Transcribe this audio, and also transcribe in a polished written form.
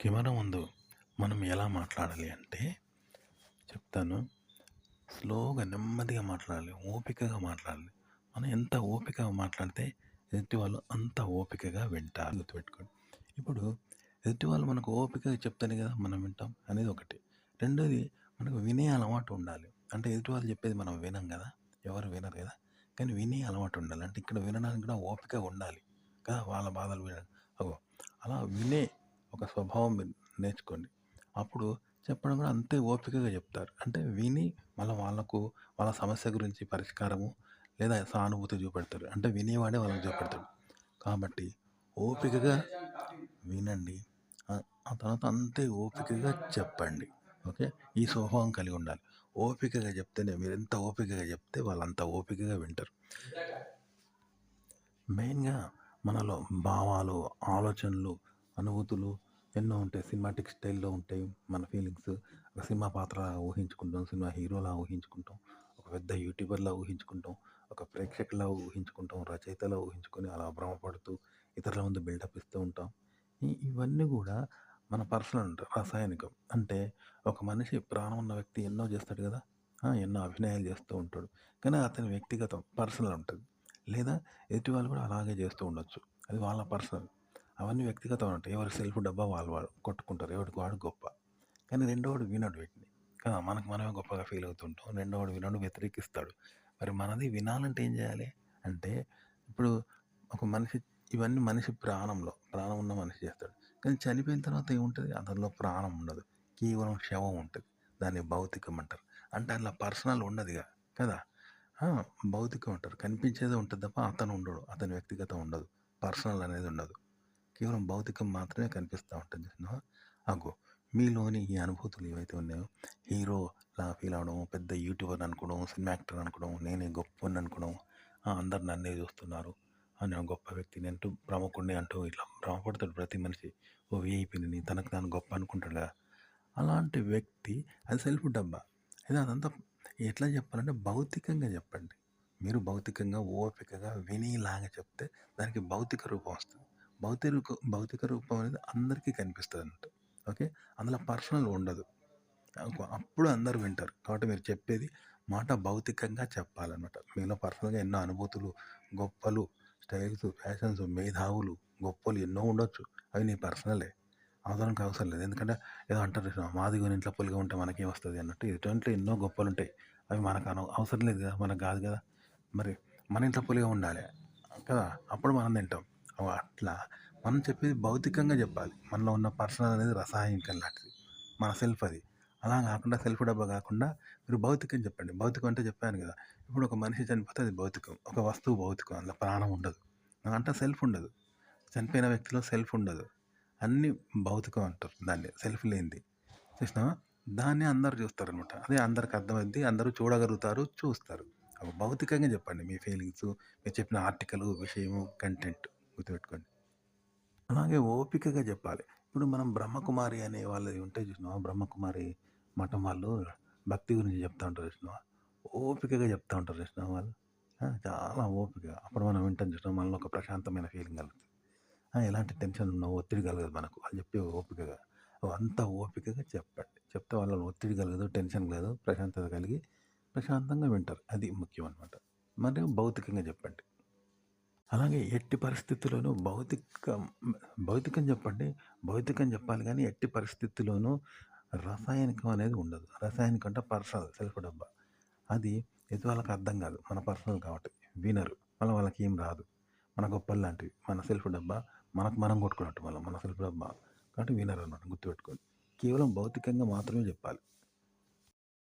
Camera ముందు మనం ఎలా మాట్లాడాలి అంటే చెప్తాను. స్లోగా, నెమ్మదిగా మాట్లాడాలి. ఓపికగా మాట్లాడాలి. మనం ఎంత ఓపికగా మాట్లాడితే ఎదుటి వాళ్ళు అంత ఓపికగా వింటారు. గుర్తుపెట్టుకోండి. ఇప్పుడు ఎదుటి వాళ్ళు మనకు ఓపికగా చెప్తేనే కదా మనం వింటాం అనేది ఒకటి. రెండోది మనకు వినే అలవాటు ఉండాలి. అంటే ఎదుటి వాళ్ళు చెప్పేది మనం వినం కదా! ఎవరు వినరు కదా! కానీ వినే అలవాటు ఉండాలి. అంటే ఇక్కడ వినడానికి కూడా ఓపిక ఉండాలి కదా! వాళ్ళ బాధలు వినడం. అగో అలా వినే ఒక స్వభావం మీరు నేర్చుకోండి. అప్పుడు చెప్పడం కూడా అంతే ఓపికగా చెప్తారు. అంటే విని మళ్ళా వాళ్ళకు వాళ్ళ సమస్య గురించి పరిష్కారము లేదా సానుభూతి చూపెడతారు. అంటే వినేవాడే వాళ్ళకి చూపెడతాడు. కాబట్టి ఓపికగా వినండి. ఆ తర్వాత అంతే ఓపికగా చెప్పండి. ఓకే. ఈ స్వభావం కలిగి ఉండాలి. ఓపికగా చెప్తేనే మీరెంత ఓపికగా చెప్తే వాళ్ళంత ఓపికగా వింటారు. మెయిన్‌గా మనలో భావాలు, ఆలోచనలు, అనుభూతులు ఎన్నో ఉంటాయి. సినిమాటిక్ స్టైల్‌లో ఉంటాయి మన ఫీలింగ్స్. ఒక సినిమా పాత్రలా ఊహించుకుంటాం. సినిమా హీరోలా ఊహించుకుంటాం. ఒక పెద్ద యూట్యూబర్‌లా ఊహించుకుంటాం. ఒక ప్రేక్షకులా ఊహించుకుంటాం. రచయితలా ఊహించుకొని అలా భ్రమపడుతూ ఇతరుల ముందు బిల్డప్ ఇస్తూ ఉంటాం. ఇవన్నీ గూడా మన పర్సనల్ అంటారు. రసాయనికం. అంటే ఒక మనిషి ప్రాణం ఉన్న వ్యక్తి ఎన్నో చేస్తాడు గదా! ఎన్నో అభినయాలు చేస్తూ ఉంటాడు. కానీ అతని వ్యక్తిగతం పర్సనల్ ఉంటది. లేదా ఎదుటి వాళ్ళు కూడా అలాగే చేస్తూ ఉండొచ్చు. అది వాళ్ళ పర్సనల్. అవన్నీ వ్యక్తిగతం ఉంటాయి. ఎవరి సెల్ఫ్ డబ్బా వాళ్ళు వాళ్ళు కొట్టుకుంటారు. ఎవడికి వాడు గొప్ప. కానీ రెండోవాడు వినడు వీటిని. కదా! మనకు మనమే గొప్పగా ఫీల్ అవుతుంటాం. రెండోవాడు వినడు, వ్యతిరేకిస్తాడు. మరి మనది వినాలంటే ఏం చేయాలి? అంటే ఇప్పుడు ఒక మనిషి ఇవన్నీ మనిషి ప్రాణం ఉన్న మనిషి చేస్తాడు. కానీ చనిపోయిన తర్వాత ఏముంటది? అతనిలో ప్రాణం ఉండదు. కేవలం శవం ఉంటది. దాన్ని భౌతికం అంటారు. అంటే అందులో పర్సనల్ ఉండదిగ. కదా! ఆ! భౌతికం అంటారు. కనిపించేదే ఉంటది తప్ప అతను ఉండడు. అతని వ్యక్తిగతం ఉండదు. పర్సనల్ అనేది ఉండదు. కేవలం భౌతికం మాత్రమే కనిపిస్తా ఉంటది చూసినావా? అగో మీలోని ఈ అనుభూతులు ఏవైతే ఉన్నాయో హీరోలా ఫీల్ అవ్వడం, పెద్ద యూట్యూబర్ అనుకోవడం, సినిమా యాక్టర్ అనుకోవడం, నేనే గొప్పోడిని అనుకోవడం, అందరూ నన్నే చూస్తున్నారు. నేను గొప్ప వ్యక్తిని అంటూ ప్రముఖుడిని అంటూ ఇట్లా భ్రమపడతాడు ప్రతి మనిషి. ఓ వీఐపీని తనకు తాను గొప్ప అనుకుంటాడు కదా! అలాంటి వ్యక్తి అది సెల్ఫ్ డబ్బా. అయితే అదంతా ఎట్లా చెప్పాలంటే భౌతికంగా చెప్పండి. మీరు భౌతికంగా, ఓపికగా వినేలాగా చెప్తే దానికి భౌతిక రూపం వస్తది. భౌతిక రూపం అనేది అందరికీ కనిపిస్తదన్నమాట. ఓకే. అందులో పర్సనల్ ఉండదు. అప్పుడు అందరూ వింటారు. కాబట్టి మీరు చెప్పేది మాట భౌతికంగా చెప్పాలన్నమాట. మీలో పర్సనల్‌గా ఎన్నో అనుభూతులు, గొప్పలు, స్టైల్స్, ఫ్యాషన్స్, మేధావులు, గొప్పలు ఎన్నో ఉండొచ్చు. అవి నీ పర్సనలే. అవసరానికి అవసరం లేదు. ఎందుకంటే ఏదో అంటారు చూసినావా? మాదిగోని ఇంట్లో పులిగా ఉంటే మనకేమొస్తది అన్నట్టు ఎదుటోంట్లో ఎన్నో గొప్పలుంటాయి. అవి మనకు అవసరం లేదు కదా! మనకు కాదు కదా! మరి మన ఇంట్లో పులిగా ఉండాలి కదా! అప్పుడు మనం తింటాం. అట్లా మనం చెప్పేది భౌతికంగా చెప్పాలి. మనలో ఉన్న పర్సనల్ అనేది రసాయనికం లాంటిది. మన సెల్ఫ్ అది. అలా కాకుండా సెల్ఫ్ డబ్బా కాకుండా మీరు భౌతికం చెప్పండి. భౌతికం అంటే చెప్పాను కదా! ఇప్పుడు ఒక మనిషి చనిపోతే అది భౌతికం. ఒక వస్తువు భౌతికం. అందులో ప్రాణం ఉండదు. అంటే సెల్ఫ్ ఉండదు. చనిపోయిన వ్యక్తిలో సెల్ఫ్ ఉండదు. అన్నీ భౌతికం అంటారు దాన్ని. సెల్ఫ్ లేనిది. చూసినావా? దాన్ని అందరూ చూస్తారనమాట. అదే అందరికి అర్థమైద్ది. అందరూ చూడగలుగుతారు, చూస్తారు. భౌతికంగా చెప్పండి మీ ఫీలింగ్సు, మీరు చెప్పిన ఆర్టికలు, విషయము, కంటెంట్ గుర్తుపెట్టుకోండి. అలాగే ఓపికగా చెప్పాలి. ఇప్పుడు మనం బ్రహ్మకుమారి అనే వాళ్ళది ఉంటే చూసినావా? బ్రహ్మకుమారి మఠం వాళ్ళు భక్తి గురించి చెప్తా ఉంటారు చూసినావా? ఓపికగా చెప్తా ఉంటారు చూసినావా వాళ్ళు? చాలా ఓపికగా. అప్పుడు మనం వింటాం చూసినావా? మనలో ఒక ప్రశాంతమైన ఫీలింగ్ కలుగుతది. ఎలాంటి టెన్షన్ ఉన్న ఒత్తిడి కలగదు మనకు. వాళ్ళు చెప్పే ఓపికగా. అంత ఓపికగా చెప్పండి. చెప్తే వాళ్ళలో ఒత్తిడి కలగదు, టెన్షన్ కలగదు, ప్రశాంతత కలిగి ప్రశాంతంగా వింటారు. అది ముఖ్యం అనమాట. మరియు భౌతికంగా చెప్పండి. అలాగే ఎట్టి పరిస్థితుల్లోనూ భౌతికం చెప్పండి. భౌతికం చెప్పాలి గానీ ఎట్టి పరిస్థితిలోనూ రసాయనికం అనేది ఉండదు. రసాయనికం అంటే పర్సనల్ సెల్ఫ్ డబ్బా. అది ఎదుటి వాళ్ళకి అర్థం కాదు. మన పర్సనల్ కాబట్టి. వినరు. మళ్ళా వాళ్ళకేం రాదు. మన గొప్పల్లాంటివి. మన సెల్ఫ్ డబ్బా మనకు మనం కొట్టుకున్నట్టు మళ్ళా మన సెల్ఫ్ డబ్బా. కాబట్టి వినరనమాట గుర్తుపెట్టుకోండి. కేవలం భౌతికంగా మాత్రమే చెప్పాలి.